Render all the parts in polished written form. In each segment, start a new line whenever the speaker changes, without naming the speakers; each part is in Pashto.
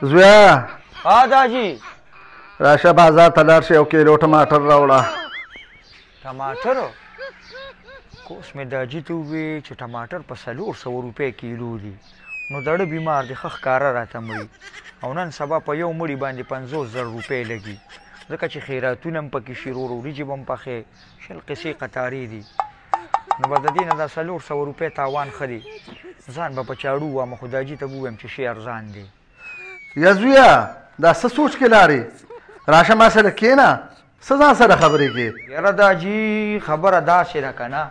زویا
داجي
راشه بازار ته لاړ شي یو کیلو ټماټر راوړه.
ټماټر کوس مې داجي ته وویل چې ټماټر په 400 روپۍ کیلو دي، نو دړه بیمار دی، ښه ښکاره راته مړي، او نن سبا په یو مړي باندې 50,000 روپۍ لګي، ځکه چې خیراتونه هم پکې شي، وریجې به هم پخې، شل قصې قطارې دي، نو به د دې نه دا 400 روپۍ تاوان ښه دی، ځان به په چاړو ووامه، خو داجي ته به ووایم چې شی ارزان دی.
یا زویا دا څه سوچ کې لاړې؟ راشه ما سره کښېنه، څه ځان سره خبرې کې؟
یاره داجي خبره داسې ده که نه،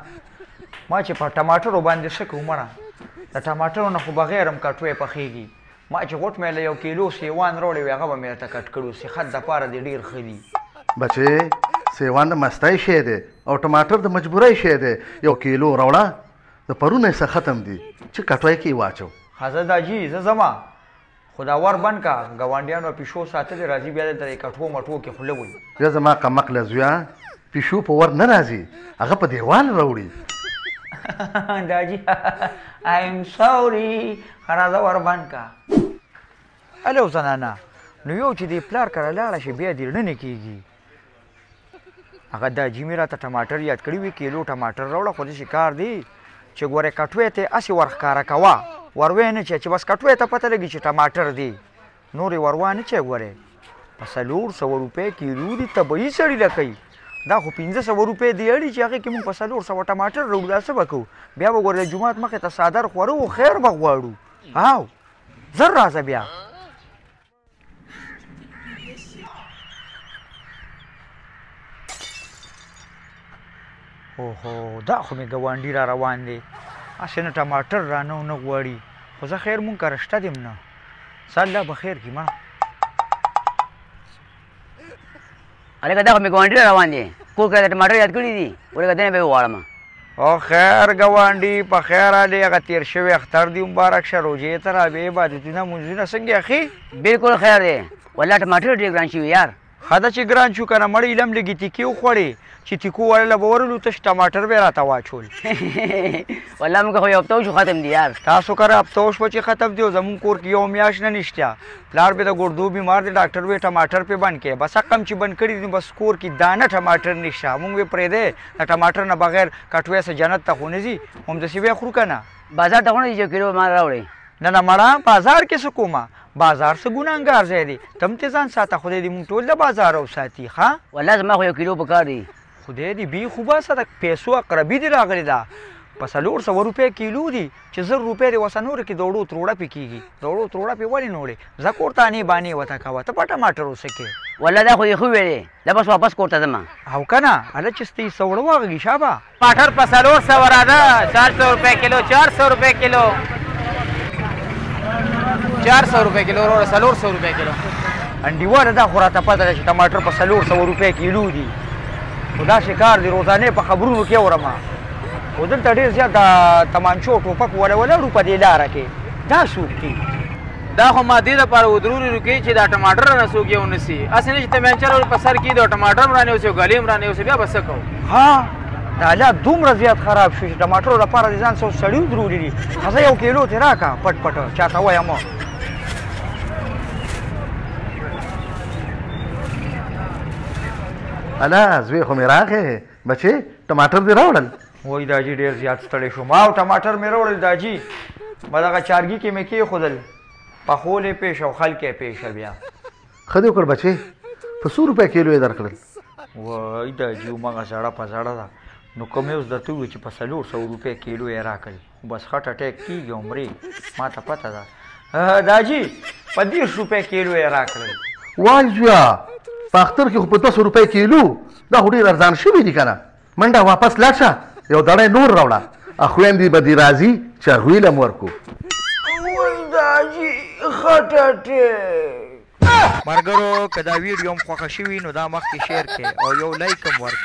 ما چې په ټماټرو باندې څه کوو مړه، د ټماټرو نه خو بغیر هم کټوۍ پخېږي، ما چې غوټ مې له 1 کیلو سیوان راوړی وي هغه به مې راته کټ کړو، صحت دپاره دې ډېر ښه دي.
بچې سیوان د مستۍ شی دی او ټماټر د مجبورۍ شی دی، 1 کیلو راوړه، د پرونه یې څه ختم دي چې کټوۍ کې یې واچو.
ښه زه داجي زه ځمه، خو دا ور بند که ګاونډیانو پیشو ساتلې راځي بیا دلته د کټو مټو کې خوله وي.
یا زما کمقله زویا پیشو په ور نه راځي، هغه په دیوال راوړي.
داجي ایم سوري، راځه ور بند که. الو زنانه، نو یو چې دې پلار کره لاړه شي بیا دې رڼه نه کېږي. هغه داجي مې راته ټماټر یاد کړي وي، کیلو ټماټر راوړه، خو داسې کار دی چې ګورې کټوۍ ته هسې ور ښکاره کوه، ور ویې نه چې بس کټوۍ ته پته لګي چې ټماټر دی، نورې ور وانه چې ګورې په 400 روپۍ کیلو دي، طبعي سړي له کوي، دا خو 500 روپۍ دی اړي چې هغې کې مونږ په 400 ټماټر راوړو، دا څه به کوو؟ بیا به ګورې د جومات مخې ته څادر خورو، خیر به غواړو. او زر راځه بیا. اوهو دا خو مې ګاونډي را روان دی، هسې نه ټماټر رانه ونه غواړي، خو زه خیر مونږ کره شته دیم نه، څه الله به خیر کړي مړه.
هلکه دا خو مې ګاونډي را روان دی، کور کره د ټماټر یاد کړي دي، ولکه دې نه به یې وغواړم.
او خیر ګاونډي په خیر رالی، هغه تېر شوی اختر دی مبارک شه، روژې ته رابې عبادتونه مونځونه څنګه اخي؟
بلکل خیر دی، والله ټماټر ډېر ګران شوي یار.
ښه ده چې ګران شو که نه مړی لم لږې تیکې وخوړې، چې تیکو وړله به ورلو تش ټماټر به یې راته واچول.
والله موږ خو یو هفته وشو ختم دي یار.
تاسو کره هفته وشوه چې ختم دی، او زمونږ کور کې یو میاشت نه نشته، پلار به د ګردو بیمار دی، ډاکټر وی ټماټر پې بند کړې، بس حقم چې بند کړي دي بس کور کې دانه ټماټر نشته، مونږ وی پرېږدی د ټماټر نه بغیر کټوۍ څه جنت ته خو نه ځي، همداسې بیا خورو که نه.
بازار ته خو نه ځي چې کیلو ما راوړئ؟
نه نه مړه بازار کې څه کومه، بازار څه ګناهګار ځای دی، ته هم ترې ځان ساته، خدای دې مونږ ټول د بازار وساتي. ښه
والله زما خو 1 کیلو پکار دی.
خدای دې بی خو باسه د پیسو اقربي دې راغلې ده، په 400 روپۍ کیلو دي، چې 1000 روپۍ دې وسه نورې کې دوړو تروړه پې کېږي، دوړو تروړه پې ولې نه وړې؟ ځه کور ته انې بانې ورته کوه، ته په ټماټر اوسه کې.
والله دا خو یې ښه ویلې، دا بس واپس کور ته ځم.
او که نه هله چې ستې سوړه واغږي شابه.
ټماټر په 400 راځه، 400 روپۍ کیلو، 400 روپۍ کیلو، 400 روپۍ کیلو وروړه، 400 روپۍ کیلو.
انډیواله دا خو راته پته ده چې ټماټر په 400 روپۍ کیلو دي، خو داسې کار دی روزانې په خبرونو کې اورم، خو دلته ډېر زیات د تمانچو ټوپک ولاړو په دې لاره کې، دا څوک دي؟
دا خو ما دې دپاره ودروري روکې چې دا ټماټر رانه څوک یې ونیسي، هسې نه چې تمانچه راوړي په سر کېږدي او ټماټر هم رانیوسي او ګلۍ هم رانیوسي، بیا به څه کوو؟
ها دا حالات دومره زیات خراب شو چې ټماټرو لپاره دې ځان څو سړي ودرولي دي، ښه 1 کیلو ترې راکړه پټ پټ چاته وایم.
الا زوی خو مې راغې بچې ټماټر دې راوړل؟
وای داجي ډېر زیات ستړی شوم، او ټماټر مې راوړل داجي، په دغه چارګي کې مې کېښودل، پخول یې پېښ او خلک یې پېښه بیا.
ښه دې وکړ بچې، په 100 روپۍ کیلو یې درکړل.
وای داجي هماغه زړه په زړه ده، نو کوم یې اوس درته ووایي چې په 400 روپۍ کیلو یې راکړل، بس خټ اټیک کېږي او مرې، ما ته پته ده. داجي په 30 روپۍ کیلو یې راکړل.
وای زویا په اختر کې خو په 200 روپۍ کیلو، دا خو ډېر ارزان شوي دي که نه؟ منډه واپس لاړ شه، یو دړی نور راوړه، خویندې به دې راځي چې هغوی له هم ورکړو.
وای داجي خټ اټیک. ملګرو که دا ویډیو هم خوښه شوي نو دا مخکې شیر کړئ او یو لایک هم ورکړئ.